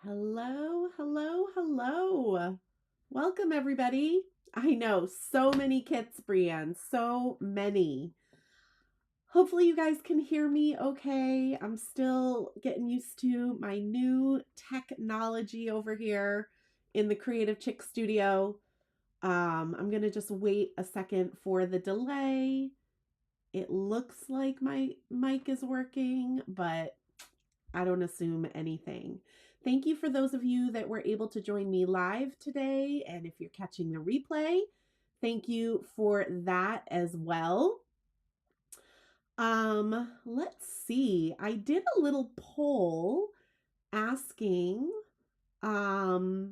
Hello, hello, hello. Welcome, everybody. I know so many kits, Brienne, so many. Hopefully, you guys can hear me okay. I'm still getting used to my new technology over here in the Creative Chick Studio. I'm going to just wait a second for the delay. It looks like my mic is working, but I don't assume anything. Thank you for those of you that were able to join me live today. And if you're catching the replay, thank you for that as well. Let's see. I did a little poll asking how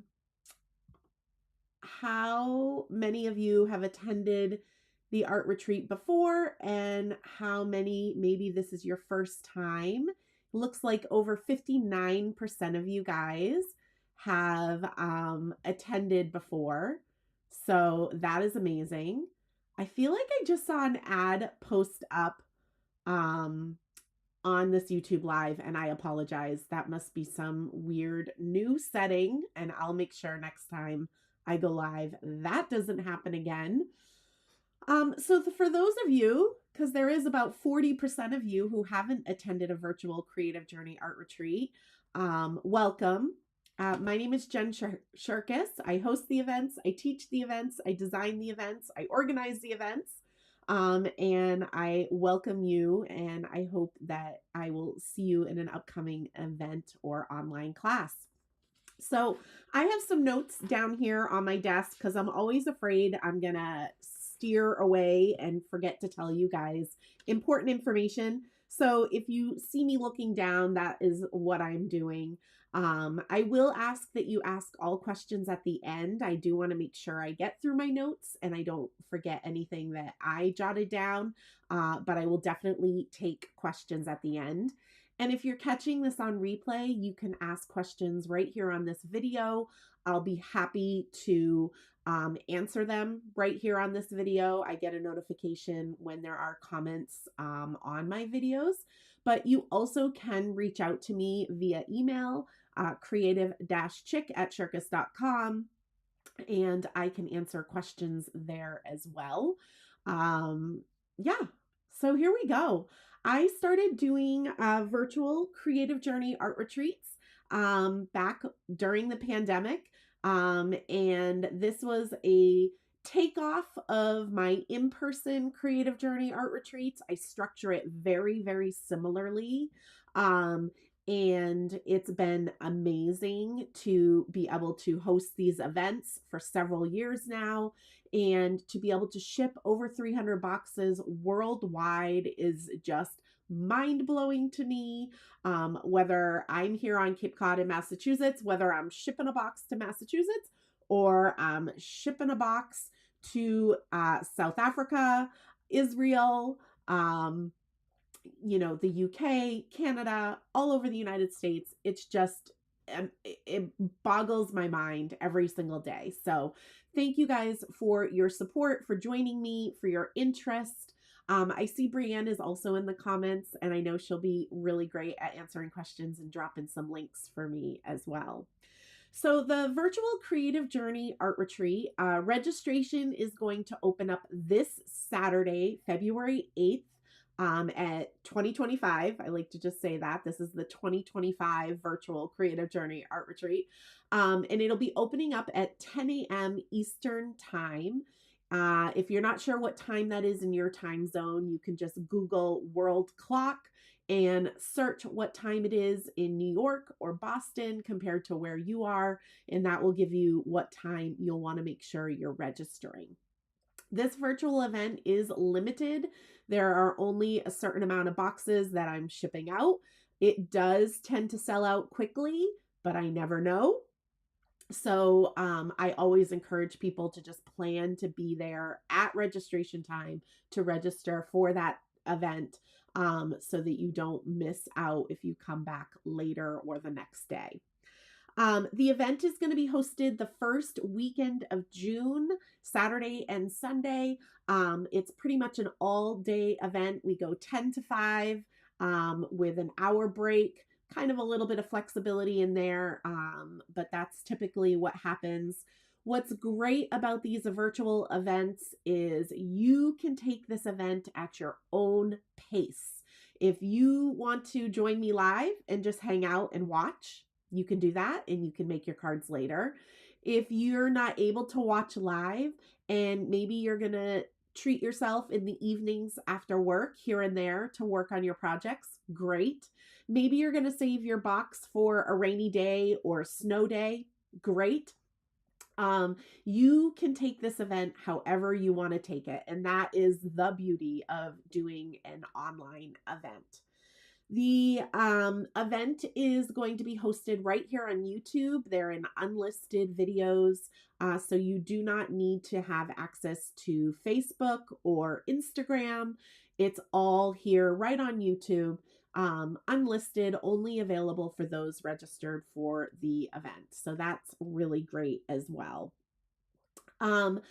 many of you have attended the art retreat before and how many maybe this is your first time. Looks like over 59% of you guys have attended before. So that is amazing. I feel like I just saw an ad post up um, on this YouTube live, and I apologize. That must be some weird new setting, and I'll make sure next time I go live that doesn't happen again. For those of you, because there is about 40% of you who haven't attended a virtual Creative Journey Art Retreat, welcome. My name is Jen Shirkus. I host the events, I teach the events, I design the events, I organize the events. And I welcome you, and I hope that I will see you in an upcoming event or online class. So I have some notes down here on my desk because I'm always afraid I'm going to steer away and forget to tell you guys important information. So if you see me looking down, that is what I'm doing. I will ask that you ask all questions at the end. I do want to make sure I get through my notes and I don't forget anything that I jotted down, but I will definitely take questions at the end. And if you're catching this on replay, you can ask questions right here on this video. I'll be happy to answer them right here on this video. I get a notification when there are comments on my videos, but you also can reach out to me via email, creative-chick@shirkus.com, and I can answer questions there as well. Yeah, so here we go. I started doing virtual Creative Journey art retreats back during the pandemic. And this was a takeoff of my in-person Creative Journey art retreats. I structure it very, very similarly. And it's been amazing to be able to host these events for several years now, and to be able to ship over 300 boxes worldwide is just mind-blowing to me. Whether I'm here on Cape Cod in Massachusetts, whether I'm shipping a box to Massachusetts or shipping a box to South Africa, Israel, the UK, Canada, all over the United States. It's just, it boggles my mind every single day. So thank you guys for your support, for joining me, for your interest. I see Brienne is also in the comments, and I know she'll be really great at answering questions and dropping some links for me as well. So the virtual Creative Journey Art Retreat registration is going to open up this Saturday, February 8th. At 2025. I like to just say that this is the 2025 virtual Creative Journey Art Retreat. And it'll be opening up at 10 a.m. Eastern time. If you're not sure what time that is in your time zone, you can just Google world clock and search what time it is in New York or Boston compared to where you are, and that will give you what time you'll want to make sure you're registering. This virtual event is limited. There are only a certain amount of boxes that I'm shipping out. It does tend to sell out quickly, but I never know. So I always encourage people to just plan to be there at registration time to register for that event, so that you don't miss out if you come back later or the next day. The event is going to be hosted the first weekend of June, Saturday and Sunday. It's pretty much an all-day event. We go 10 to 5 with an hour break, kind of a little bit of flexibility in there, but that's typically what happens. What's great about these virtual events is you can take this event at your own pace. If you want to join me live and just hang out and watch, you can do that and you can make your cards later. If you're not able to watch live and maybe you're going to treat yourself in the evenings after work here and there to work on your projects, great. Maybe you're going to save your box for a rainy day or snow day, great. You can take this event however you want to take it, and that is the beauty of doing an online event. The event is going to be hosted right here on YouTube. They're in unlisted videos, so you do not need to have access to Facebook or Instagram. It's all here right on YouTube, unlisted, only available for those registered for the event. So that's really great as well. Let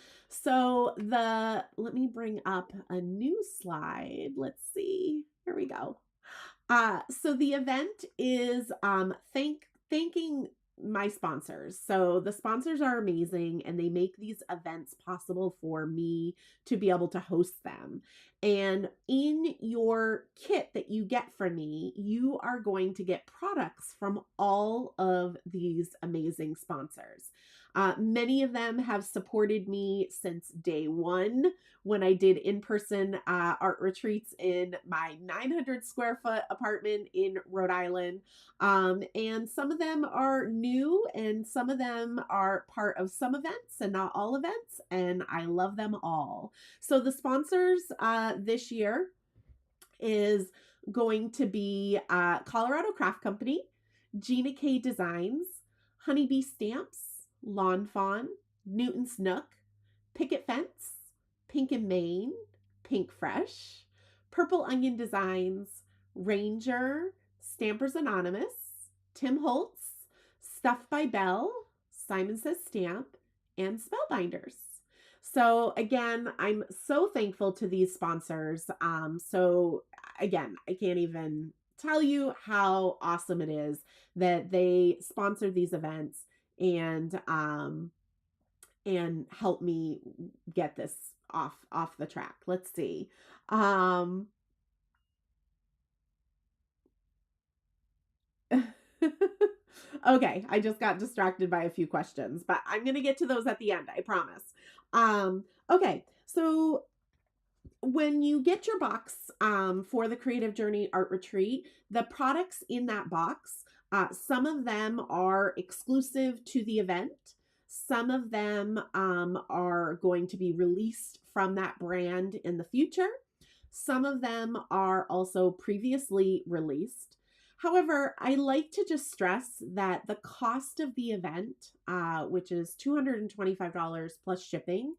me bring up a new slide. Let's see. Here we go. So the event is thanking my sponsors. So the sponsors are amazing and they make these events possible for me to be able to host them. And in your kit that you get from me, you are going to get products from all of these amazing sponsors. Many of them have supported me since day one when I did in-person art retreats in my 900 square foot apartment in Rhode Island. And some of them are new and some of them are part of some events and not all events. And I love them all. So the sponsors this year is going to be Colorado Craft Company, Gina K Designs, Honeybee Stamps, Lawn Fawn, Newton's Nook, Picket Fence, Pink and Maine, Pink Fresh, Purple Onion Designs, Ranger, Stampers Anonymous, Tim Holtz, Stuff by Bell, Simon Says Stamp, and Spellbinders. So again, I'm so thankful to these sponsors. So again, I can't even tell you how awesome it is that they sponsor these events and help me get this off the track. Let's see. Okay, I just got distracted by a few questions, but I'm going to get to those at the end, I promise. Okay, so when you get your box for the Creative Journey Art Retreat, the products in that box, some of them are exclusive to the event. Some of them are going to be released from that brand in the future. Some of them are also previously released. However, I like to just stress that the cost of the event, which is $225 plus shipping,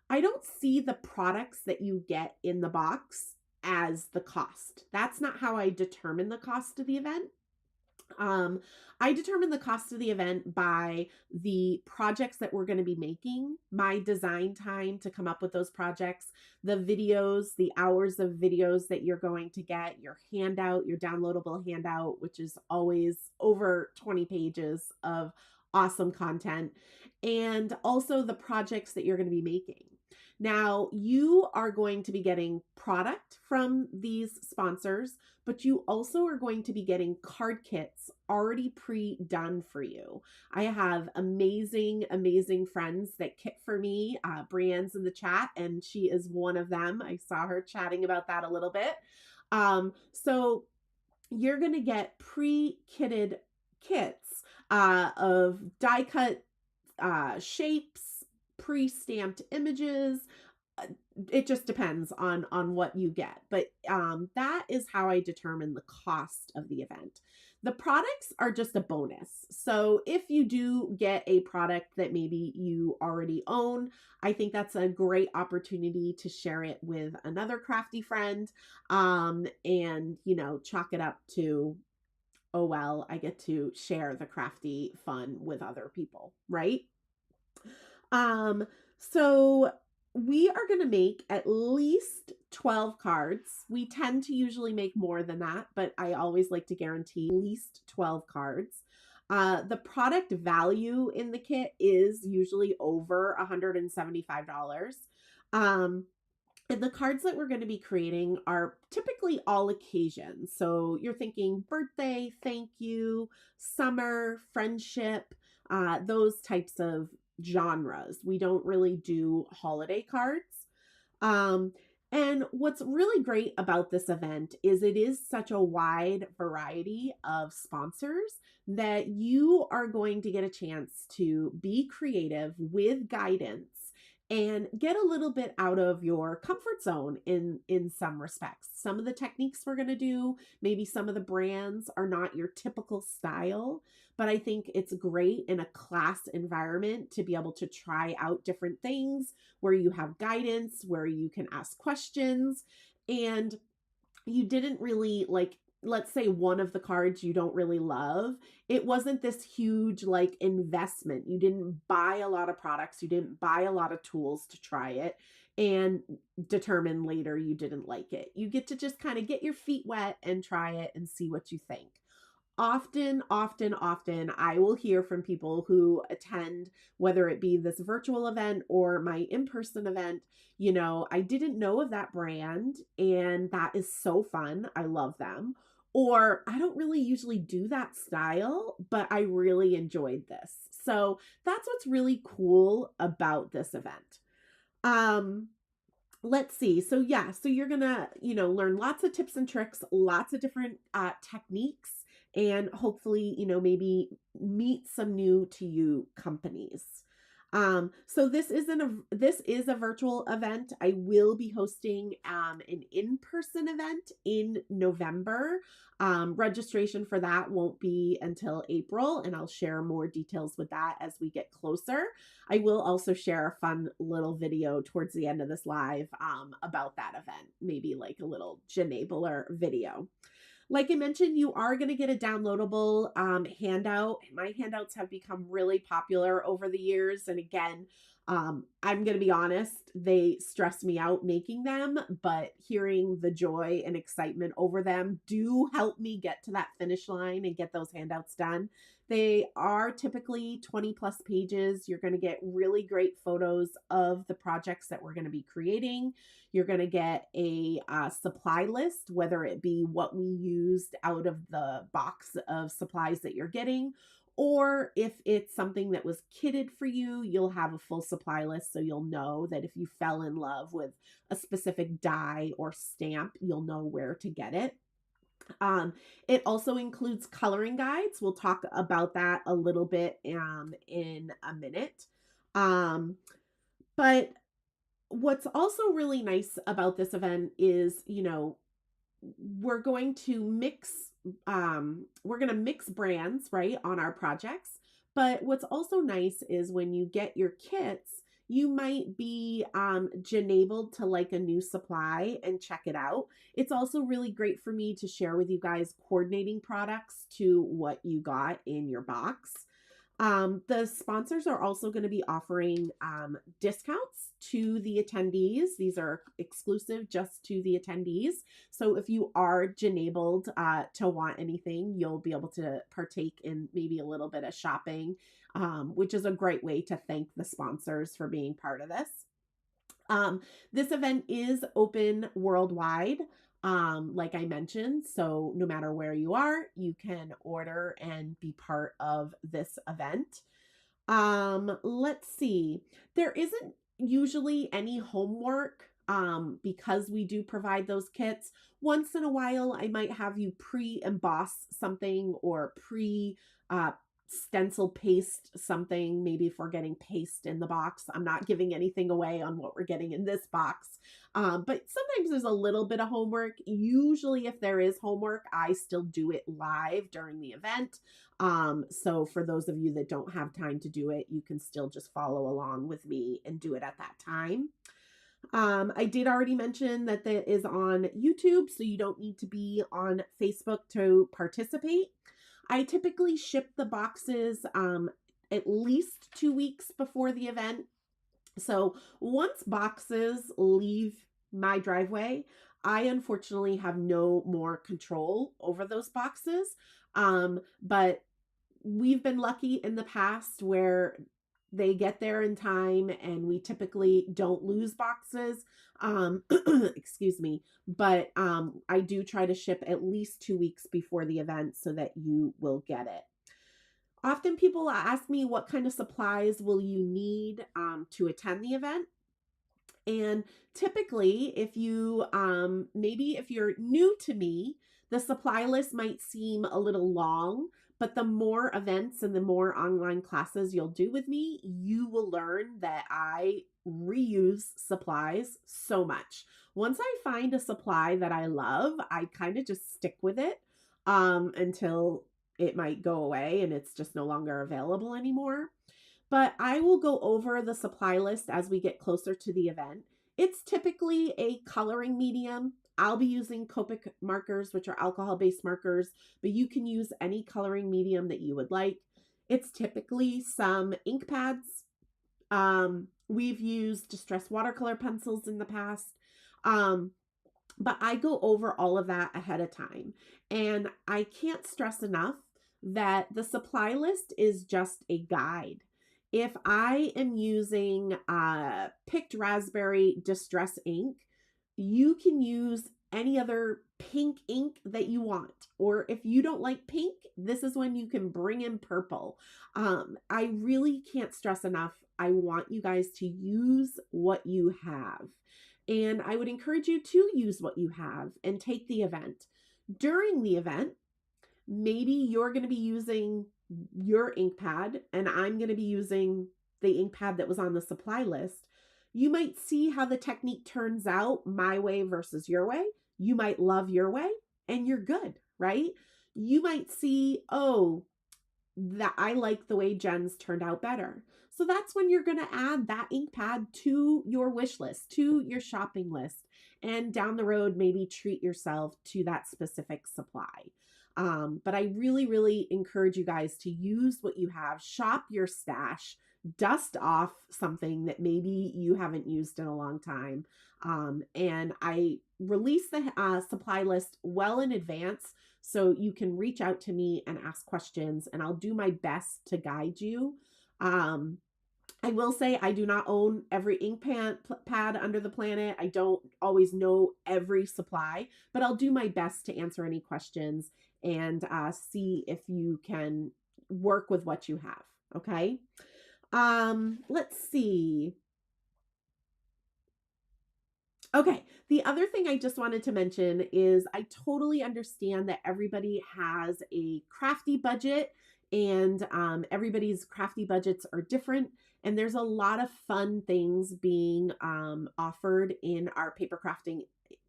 I don't see the products that you get in the box as the cost. That's not how I determine the cost of the event. I determine the cost of the event by the projects that we're going to be making, my design time to come up with those projects, the videos, the hours of videos that you're going to get, your handout, your downloadable handout, which is always over 20 pages of awesome content, and also the projects that you're going to be making. Now, you are going to be getting product from these sponsors, but you also are going to be getting card kits already pre-done for you. I have amazing, amazing friends that kit for me. Brienne's in the chat, and she is one of them. I saw her chatting about that a little bit. So you're going to get pre-kitted kits of die-cut shapes, pre-stamped images. It just depends on what you get, but that is how I determine the cost of the event. The products are just a bonus. So if you do get a product that maybe you already own, I think that's a great opportunity to share it with another crafty friend, and chalk it up to, oh well, I get to share the crafty fun with other people, right? So we are going to make at least 12 cards. We tend to usually make more than that, but I always like to guarantee at least 12 cards. The product value in the kit is usually over $175. Um, and the cards that we're going to be creating are typically all occasions. So you're thinking birthday, thank you, summer, friendship, those types of genres. We don't really do holiday cards. Um, and what's really great about this event is it is such a wide variety of sponsors that you are going to get a chance to be creative with guidance and get a little bit out of your comfort zone in some respects. Some of the techniques we're going to do, maybe some of the brands are not your typical style, but I think it's great in a class environment to be able to try out different things where you have guidance, where you can ask questions, and you didn't really like, let's say one of the cards you don't really love, it wasn't this huge like investment. You didn't buy a lot of products, you didn't buy a lot of tools to try it and determine later you didn't like it. You get to just kind of get your feet wet and try it and see what you think. Often, I will hear from people who attend, whether it be this virtual event or my in-person event, I didn't know of that brand and that is so fun. I love them. Or I don't really usually do that style, but I really enjoyed this. So that's what's really cool about this event. Um, let's see. So yeah, so you're gonna, learn lots of tips and tricks, lots of different techniques, and hopefully, maybe meet some new to you companies. So this is a virtual event. I will be hosting an in-person event in November. Registration for that won't be until April, and I'll share more details with that as we get closer. I will also share a fun little video towards the end of this live about that event, maybe like a little Genabler video. Like I mentioned, you are going to get a downloadable handout. My handouts have become really popular over the years. And again, I'm going to be honest, they stress me out making them, but hearing the joy and excitement over them do help me get to that finish line and get those handouts done. They are typically 20 plus pages. You're going to get really great photos of the projects that we're going to be creating. You're going to get a supply list, whether it be what we used out of the box of supplies that you're getting, or if it's something that was kitted for you, you'll have a full supply list. So you'll know that if you fell in love with a specific die or stamp, you'll know where to get it. It also includes coloring guides. We'll talk about that a little bit in a minute. But what's also really nice about this event is, we're going to mix brands, right, on our projects. But what's also nice is when you get your kits, you might be enabled to like a new supply and check it out. It's also really great for me to share with you guys coordinating products to what you got in your box. The sponsors are also going to be offering discounts to the attendees. These are exclusive just to the attendees. So if you are enabled to want anything, you'll be able to partake in maybe a little bit of shopping, which is a great way to thank the sponsors for being part of this. This event is open worldwide. Like I mentioned, so no matter where you are, you can order and be part of this event. Let's see. There isn't usually any homework because we do provide those kits. Once in a while, I might have you pre-emboss something or stencil paste something, maybe if we're getting paste in the box. I'm not giving anything away on what we're getting in this box. But sometimes there's a little bit of homework. Usually if there is homework, I still do it live during the event. So for those of you that don't have time to do it, you can still just follow along with me and do it at that time. I did already mention that that is on YouTube, so you don't need to be on Facebook to participate. I typically ship the boxes at least 2 weeks before the event. So once boxes leave my driveway, I unfortunately have no more control over those boxes. But we've been lucky in the past where they get there in time and we typically don't lose boxes. Excuse me. But I do try to ship at least 2 weeks before the event so that you will get it. Often people ask me what kind of supplies will you need to attend the event. And typically, if you maybe if you're new to me, the supply list might seem a little long, but the more events and the more online classes you'll do with me, you will learn that I reuse supplies so much. Once I find a supply that I love, I kind of just stick with it until it might go away and it's just no longer available anymore. But I will go over the supply list as we get closer to the event. It's typically a coloring medium. I'll be using Copic markers, which are alcohol-based markers, but you can use any coloring medium that you would like. It's typically some ink pads. We've used distress watercolor pencils in the past. But I go over all of that ahead of time. And I can't stress enough that the supply list is just a guide. If I am using picked raspberry distress ink, you can use any other pink ink that you want. Or if you don't like pink, this is when you can bring in purple. I really can't stress enough. I want you guys to use what you have. And I would encourage you to use what you have and take the event. During the event, maybe you're going to be using your ink pad and I'm going to be using the ink pad that was on the supply list. You might see how the technique turns out my way versus your way. You might love your way and you're good, right? You might see, oh, that I like the way Jen's turned out better. So that's when you're going to add that ink pad to your wish list, to your shopping list, and down the road, maybe treat yourself to that specific supply. But I really, really encourage you guys to use what you have, shop your stash, dust off something that maybe you haven't used in a long time. And I release the supply list well in advance so you can reach out to me and ask questions, and I'll do my best to guide you. I will say I do not own every ink pad under the planet. I don't always know every supply, but I'll do my best to answer any questions and see if you can work with what you have. Okay. Let's see. Okay, the other thing I just wanted to mention is I totally understand that everybody has a crafty budget and everybody's crafty budgets are different. And there's a lot of fun things being offered in our paper crafting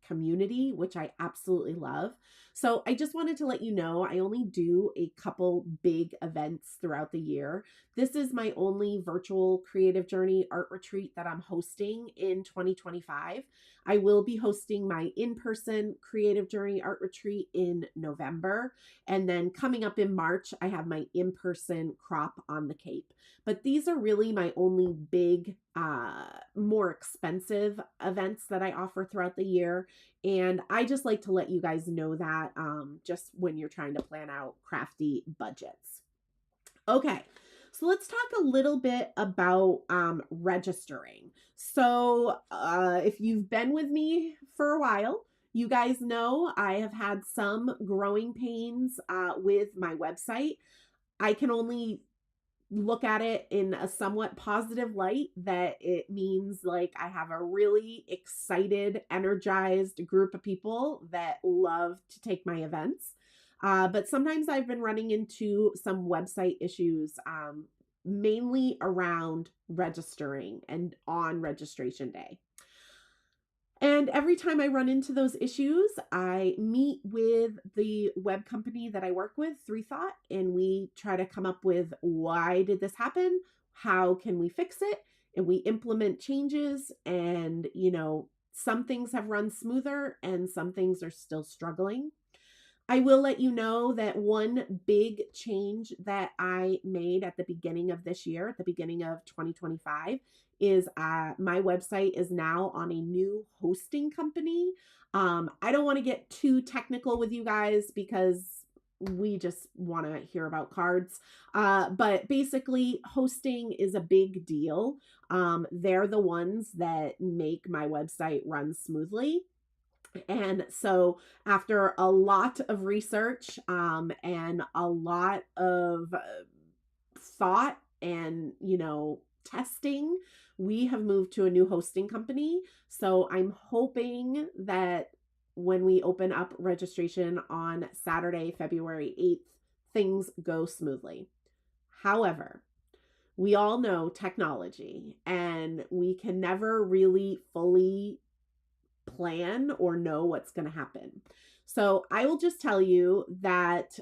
community, which I absolutely love. So I just wanted to let you know I only do a couple big events throughout the year. This is my only virtual creative journey art retreat that I'm hosting in 2025. I will be hosting my in-person creative journey art retreat in November. And then coming up in March, I have my in-person crop on the Cape. But these are really my only big, more expensive events that I offer throughout the year. And I just like to let you guys know that just when you're trying to plan out crafty budgets. Okay. So let's talk a little bit about registering. So if you've been with me for a while, you guys know I have had some growing pains with my website. I can only look at it in a somewhat positive light that it means like I have a really excited, energized group of people that love to take my events. But sometimes I've been running into some website issues, mainly around registering and on registration day. And every time I run into those issues, I meet with the web company that I work with, ThreeThought, and we try to come up with why did this happen? How can we fix it? And we implement changes. And, some things have run smoother and some things are still struggling. I will let you know that one big change that I made at the beginning of this year, at the beginning of 2025, is my website is now on a new hosting company. I don't want to get too technical with you guys because we just want to hear about cards. But basically, hosting is a big deal. They're the ones that make my website run smoothly. And so, after a lot of research and a lot of thought and, testing, we have moved to a new hosting company. So, I'm hoping that when we open up registration on Saturday, February 8th, things go smoothly. However, we all know technology and we can never really fully plan or know what's going to happen. So I will just tell you that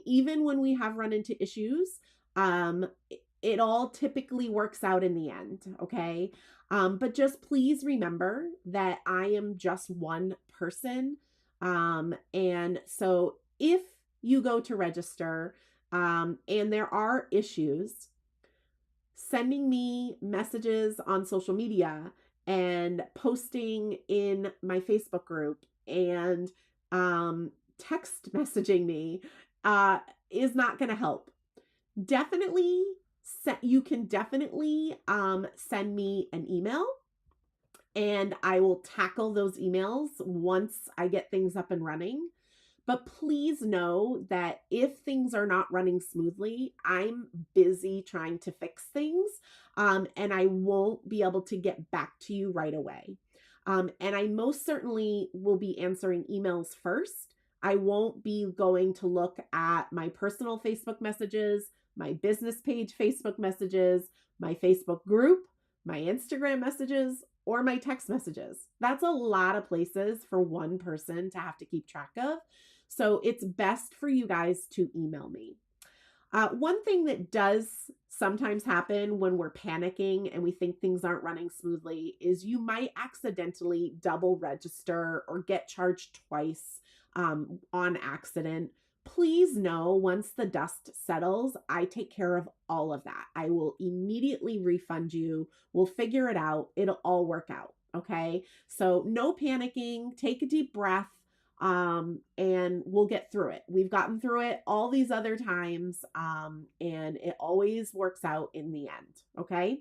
even when we have run into issues, it all typically works out in the end. Okay. But just please remember that I am just one person. And so if you go to register and there are issues, sending me messages on social media and posting in my Facebook group and text messaging me uh, is not going to help. Definitely, you can definitely send me an email and I will tackle those emails once I get things up and running. But please know that if things are not running smoothly, I'm busy trying to fix things, and I won't be able to get back to you right away. And I most certainly will be answering emails first. I won't be going to look at my personal Facebook messages, my business page Facebook messages, my Facebook group, my Instagram messages, or my text messages. That's a lot of places for one person to have to keep track of. So it's best for you guys to email me. One thing that does sometimes happen when we're panicking and we think things aren't running smoothly is you might accidentally double register or get charged twice on accident. Please know once the dust settles, I take care of all of that. I will immediately refund you. We'll figure it out. It'll all work out. Okay. So no panicking. Take a deep breath. And we'll get through it. We've gotten through it all these other times, and it always works out in the end. Okay.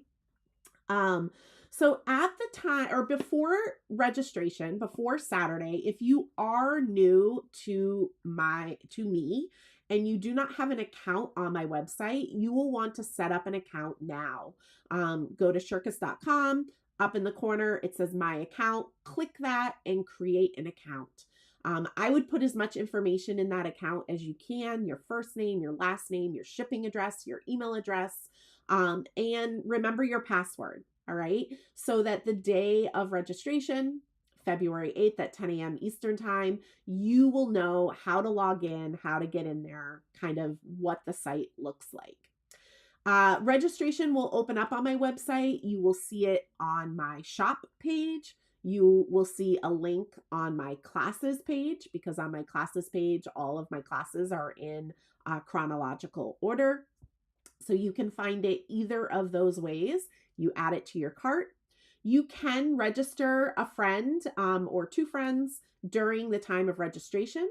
So at the time or before registration, before Saturday, if you are new to me and you do not have an account on my website, you will want to set up an account now. Go to shirkus.com. Up in the corner, it says my account. Click that and create an account. I would put as much information in that account as you can, your first name, your last name, your shipping address, your email address, and remember your password. All right. So that the day of registration, February 8th at 10 a.m. Eastern time, you will know how to log in, how to get in there, kind of what the site looks like. Registration will open up on my website. You will see it on my shop page. You will see a link on my classes page because on my classes page, all of my classes are in chronological order. So you can find it either of those ways. You add it to your cart. You can register a friend or two friends during the time of registration.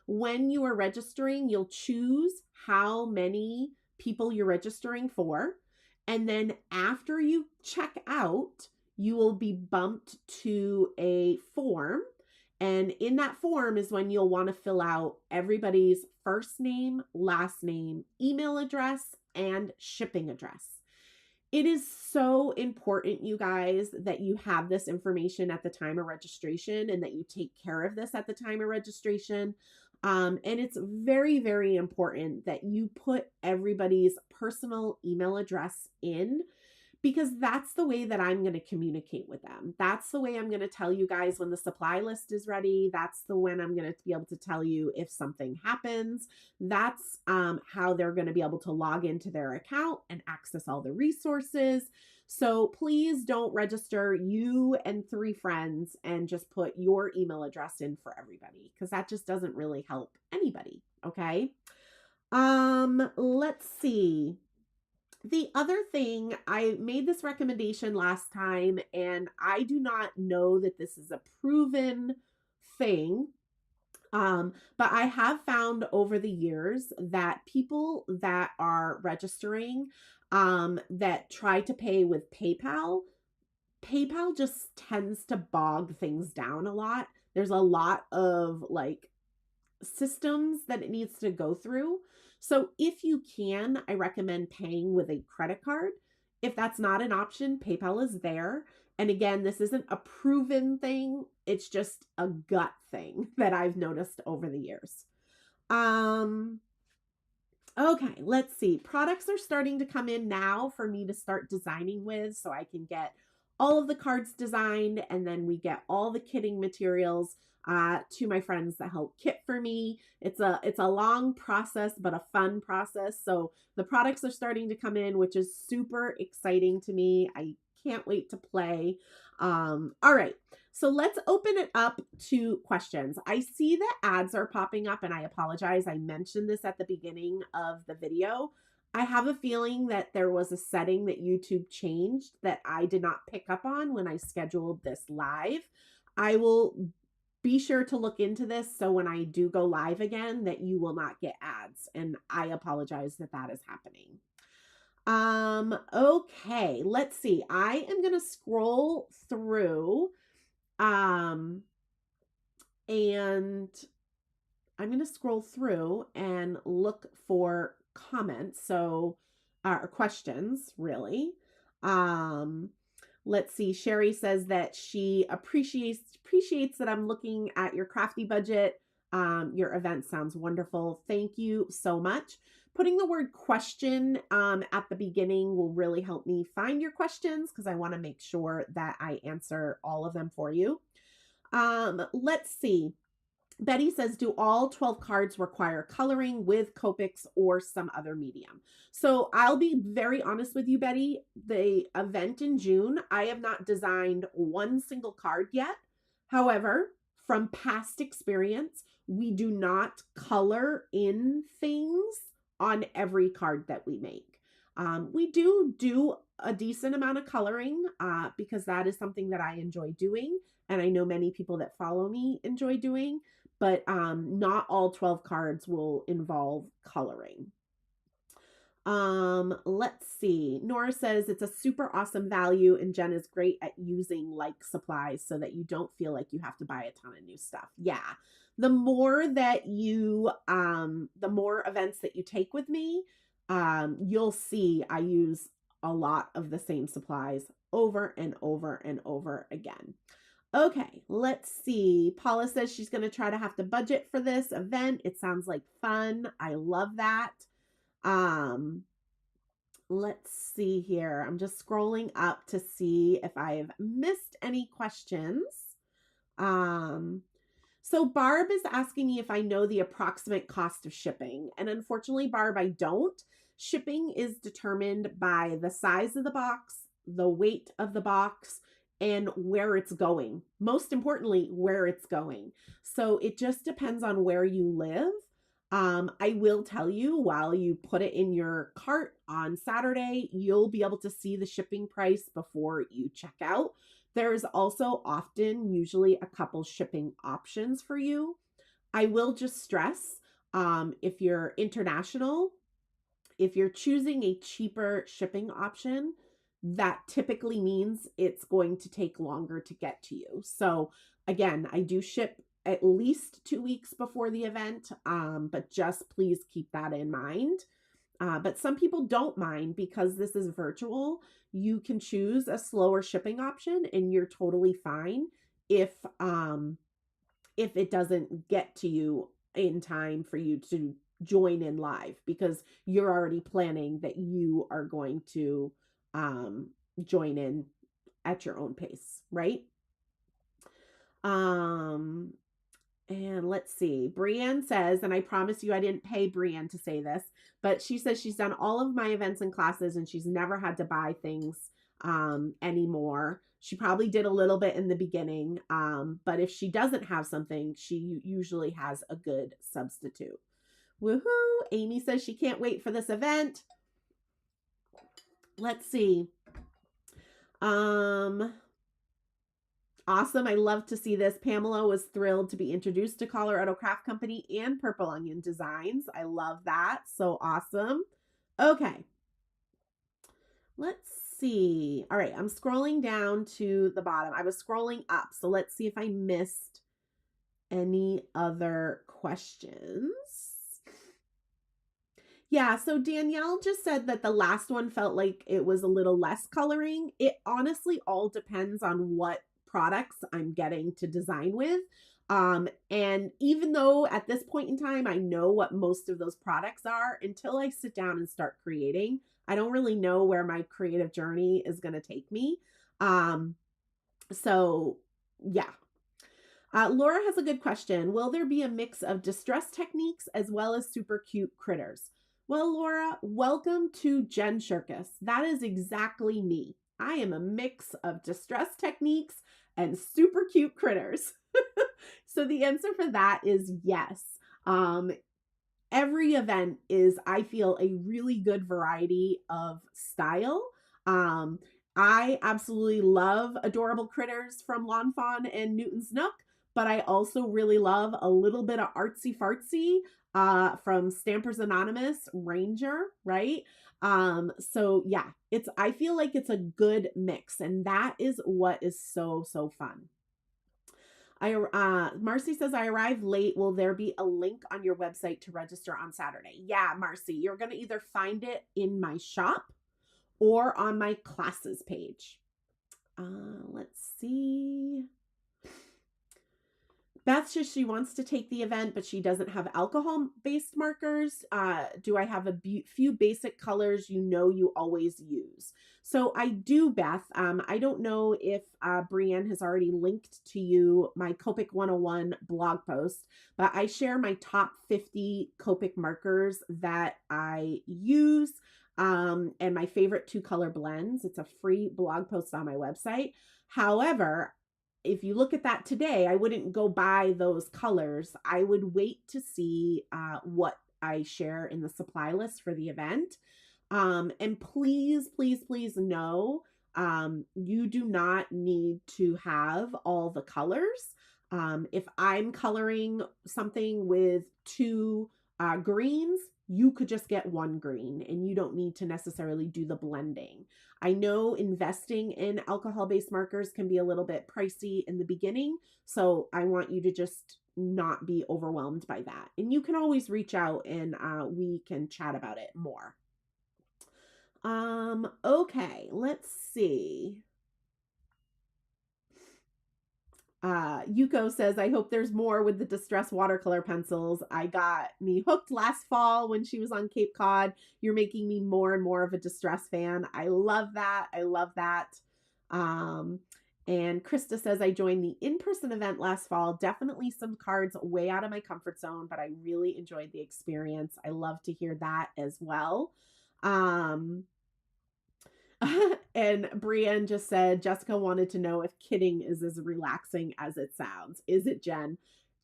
When you are registering, you'll choose how many people you're registering for. And then after you check out, you will be bumped to a form. And in that form is when you'll want to fill out everybody's first name, last name, email address, and shipping address. It is so important, you guys, that you have this information at the time of registration and that you take care of this at the time of registration. And it's very, very important that you put everybody's personal email address in because that's the way that I'm going to communicate with them. That's the way I'm going to tell you guys when the supply list is ready. That's the when I'm going to be able to tell you if something happens. That's how they're going to be able to log into their account and access all the resources. So please don't register you and 3 friends and just put your email address in for everybody, because that just doesn't really help anybody. Okay. Let's see. The other thing, I made this recommendation last time, and I do not know that this is a proven thing. But I have found over the years that people that are registering, that try to pay with PayPal just tends to bog things down a lot. There's a lot of like systems that it needs to go through. So if you can, I recommend paying with a credit card. If that's not an option, PayPal is there. And again, this isn't a proven thing. It's just a gut thing that I've noticed over the years. Okay, let's see. Products are starting to come in now for me to start designing with, so I can get all of the cards designed, and then we get all the kitting materials to my friends that help kit for me. It's a long process, but a fun process. So the products are starting to come in, which is super exciting to me. I can't wait to play. All right. So let's open it up to questions. I see that ads are popping up, and I apologize. I mentioned this at the beginning of the video. I have a feeling that there was a setting that YouTube changed that I did not pick up on when I scheduled this live. I will be sure to look into this so when I do go live again that you will not get ads, and I apologize that that is happening. Okay, let's see. I am going to scroll through and I'm going to scroll through and look for comments. So, or questions, really. Let's see. Sherry says that she appreciates that I'm looking at your crafty budget. Your event sounds wonderful. Thank you so much. Putting the word question at the beginning will really help me find your questions, because I want to make sure that I answer all of them for you. Let's see. Betty says, do all 12 cards require coloring with Copics or some other medium? So I'll be very honest with you, Betty. The event in June, I have not designed one single card yet. However, from past experience, we do not color in things on every card that we make. We do a decent amount of coloring because that is something that I enjoy doing. And I know many people that follow me enjoy doing, but not all 12 cards will involve coloring. Let's see. Nora says it's a super awesome value, and Jen is great at using like supplies so that you don't feel like you have to buy a ton of new stuff. Yeah. The more that you, the more events that you take with me, you'll see I use a lot of the same supplies over and over and over again. Okay, let's see. Paula says she's going to try to have to budget for this event. It sounds like fun. I love that. Let's see here. I'm just scrolling up to see if I've missed any questions. So Barb is asking me if I know the approximate cost of shipping. And unfortunately, Barb, I don't. Shipping is determined by the size of the box, the weight of the box, and where it's going. Most importantly, where it's going. So it just depends on where you live. I will tell you, while you put it in your cart on Saturday, you'll be able to see the shipping price before you check out. There's also often, usually, a couple shipping options for you. I will just stress, if you're international, if you're choosing a cheaper shipping option, that typically means it's going to take longer to get to you. So again, I do ship at least 2 weeks before the event, but just please keep that in mind. But some people don't mind because this is virtual. You can choose a slower shipping option and you're totally fine if it doesn't get to you in time for you to join in live, because you're already planning that you are going to join in at your own pace, right? And let's see. Brienne says, and I promise you I didn't pay Brienne to say this, but she says she's done all of my events and classes and she's never had to buy things anymore. She probably did a little bit in the beginning, but if she doesn't have something, she usually has a good substitute. Woohoo! Amy says she can't wait for this event. Let's see. Awesome. I love to see this. Pamela was thrilled to be introduced to Colorado Craft Company and Purple Onion Designs. I love that. So awesome. Okay. Let's see. All right. I'm scrolling down to the bottom. I was scrolling up. So let's see if I missed any other questions. Yeah, so Danielle just said that the last one felt like it was a little less coloring. It honestly all depends on what products I'm getting to design with. And even though at this point in time, I know what most of those products are, until I sit down and start creating, I don't really know where my creative journey is going to take me. So yeah. Laura has a good question. Will there be a mix of distress techniques as well as super cute critters? Well, Laura, welcome to Jen Shirkus. That is exactly me. I am a mix of distress techniques and super cute critters. So the answer for that is yes. Every event is, I feel, a really good variety of style. I absolutely love adorable critters from Lawn Fawn and Newton's Nook, but I also really love a little bit of artsy fartsy from Stampers Anonymous Ranger, right? So yeah, I feel like it's a good mix, and that is what is so fun. Marcy says, I arrived late. Will there be a link on your website to register on Saturday? Yeah, Marcy, you're going to either find it in my shop or on my classes page. Let's see. Beth says she wants to take the event, but she doesn't have alcohol-based markers. Do I have a few basic colors you always use? So I do, Beth. I don't know if Brienne has already linked to you my Copic 101 blog post, but I share my top 50 Copic markers that I use and my favorite 2-color blends. It's a free blog post on my website. However, if you look at that today, I wouldn't go buy those colors. I would wait to see what I share in the supply list for the event. And please, please, please know, you do not need to have all the colors. If I'm coloring something with 2 greens, you could just get 1 green and you don't need to necessarily do the blending. I know investing in alcohol-based markers can be a little bit pricey in the beginning, so I want you to just not be overwhelmed by that. And you can always reach out and we can chat about it more. Okay, let's see. Yuko says, I hope there's more with the Distress watercolor pencils. I got me hooked last fall when she was on Cape Cod. You're making me more and more of a Distress fan. I love that. I love that. And Krista says, I joined the in-person event last fall. Definitely some cards way out of my comfort zone, but I really enjoyed the experience. I love to hear that as well. And Brienne just said, Jessica wanted to know if kidding is as relaxing as it sounds. Is it, Jen?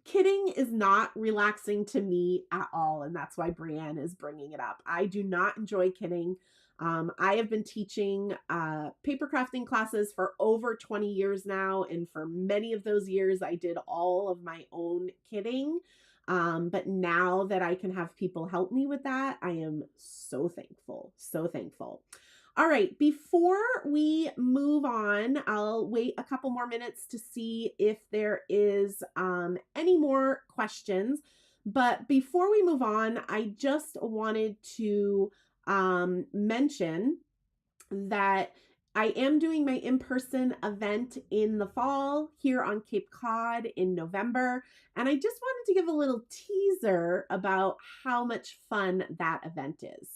Kidding is not relaxing to me at all. And that's why Brienne is bringing it up. I do not enjoy kidding. I have been teaching paper crafting classes for over 20 years now. And for many of those years, I did all of my own kidding. But now that I can have people help me with that, I am so thankful. So thankful. All right, before we move on, I'll wait a couple more minutes to see if there is any more questions. But before we move on, I just wanted to mention that I am doing my in-person event in the fall here on Cape Cod in November. And I just wanted to give a little teaser about how much fun that event is.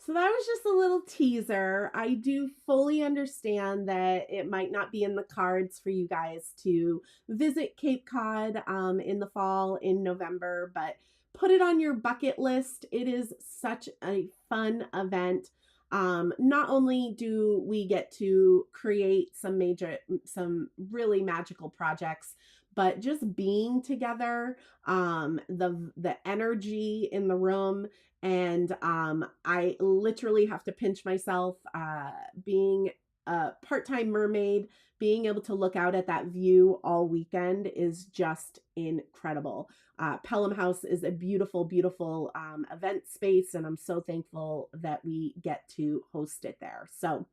So that was just a little teaser. I do fully understand that it might not be in the cards for you guys to visit Cape Cod in the fall in November, but put it on your bucket list. It is such a fun event. Not only do we get to create some really magical projects, but just being together, the energy in the room, and I literally have to pinch myself, being a part-time mermaid, being able to look out at that view all weekend is just incredible. Pelham House is a beautiful, beautiful event space, and I'm so thankful that we get to host it there. So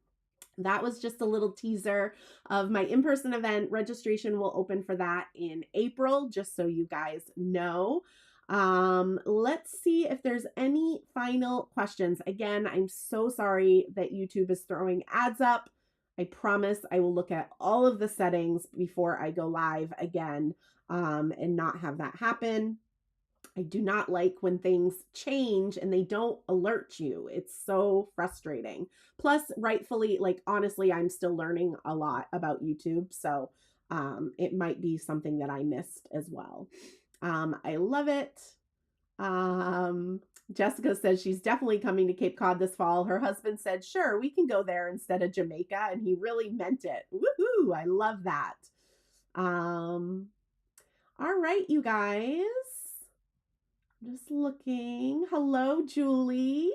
that was just a little teaser of my in-person event. Registration will open for that in April, just so you guys know. Let's see if there's any final questions. Again, I'm so sorry that YouTube is throwing ads up. I promise I will look at all of the settings before I go live again, and not have that happen. I do not like when things change and they don't alert you. It's so frustrating. Plus, rightfully, like honestly, I'm still learning a lot about YouTube. So it might be something that I missed as well. I love it. Jessica says she's definitely coming to Cape Cod this fall. Her husband said, sure, we can go there instead of Jamaica. And he really meant it. Woohoo! I love that. All right, you guys. Just looking. Hello, Julie.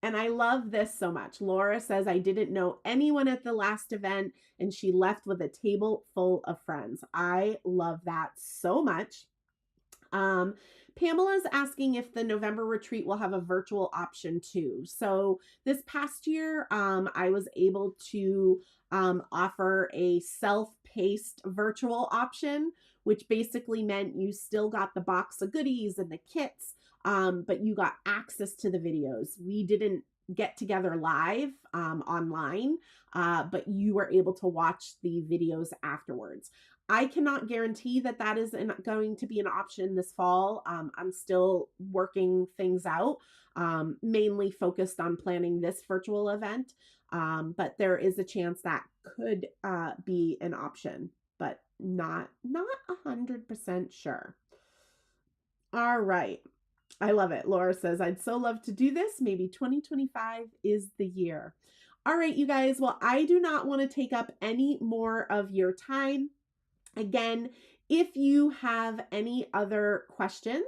And I love this so much. Laura says, I didn't know anyone at the last event and she left with a table full of friends. I love that so much. Pamela's asking if the November retreat will have a virtual option too. So this past year, I was able to offer a self-paced virtual option, which basically meant you still got the box of goodies and the kits, but you got access to the videos. We didn't get together live online, but you were able to watch the videos afterwards. I cannot guarantee that that is going to be an option this fall. I'm still working things out, mainly focused on planning this virtual event, but there is a chance that could be an option, but not 100% sure. All right. I love it. Laura says, I'd so love to do this. Maybe 2025 is the year. All right, you guys. Well, I do not want to take up any more of your time. Again, if you have any other questions,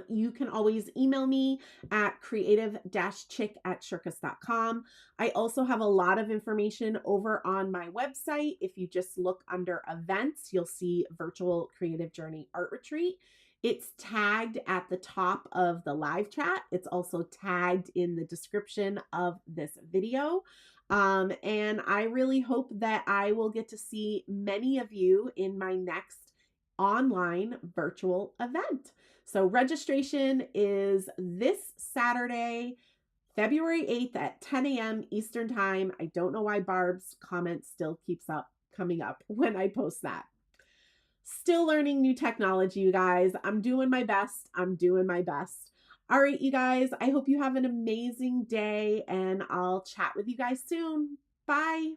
you can always email me at creative-chick@shirkus.com. I also have a lot of information over on my website. If you just look under events, you'll see Virtual Creative Journey Art Retreat. It's tagged at the top of the live chat. It's also tagged in the description of this video. And I really hope that I will get to see many of you in my next online virtual event. So registration is this Saturday, February 8th at 10 a.m. Eastern Time. I don't know why Barb's comment still keeps coming up when I post that. Still learning new technology, you guys. I'm doing my best. All right, you guys, I hope you have an amazing day and I'll chat with you guys soon. Bye.